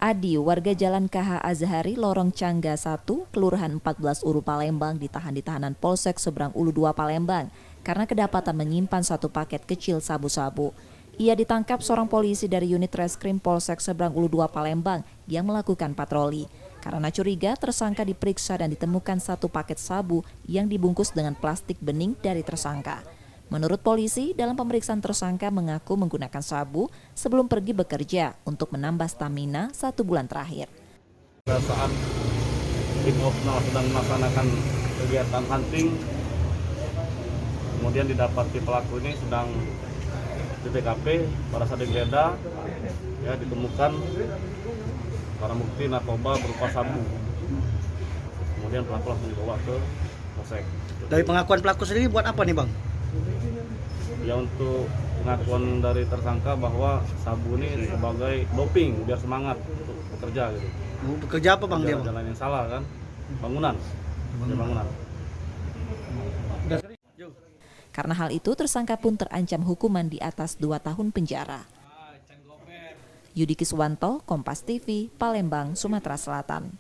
Adi, warga Jalan KH Azhari, Lorong Cangga 1, Kelurahan 14 Uru Palembang ditahan di tahanan Polsek Seberang Ulu 2 Palembang karena kedapatan menyimpan satu paket kecil sabu-sabu. Ia ditangkap seorang polisi dari unit reskrim Polsek Seberang Ulu 2 Palembang yang melakukan patroli. Karena curiga, tersangka diperiksa dan ditemukan satu paket sabu yang dibungkus dengan plastik bening dari tersangka. Menurut polisi, dalam pemeriksaan tersangka mengaku menggunakan sabu sebelum pergi bekerja untuk menambah stamina 1 bulan terakhir. Saat tim opnal sedang melaksanakan kegiatan hunting, kemudian didapati pelaku ini sedang di TKP. Pada saat digeledah, ya ditemukan barang bukti narkoba berupa sabu. Kemudian pelaku langsung dibawa ke polsek. Dari pengakuan pelaku sendiri buat apa nih, Bang? Ya, untuk pengakuan dari tersangka bahwa sabu ini sebagai doping biar semangat untuk bekerja gitu. Bekerja apa, Bang, dia? Jalan yang salah kan? Bangunan. Bangunan. Karena hal itu, tersangka pun terancam hukuman di atas 2 tahun penjara. Yudi Kiswanto, Kompas TV, Palembang, Sumatera Selatan.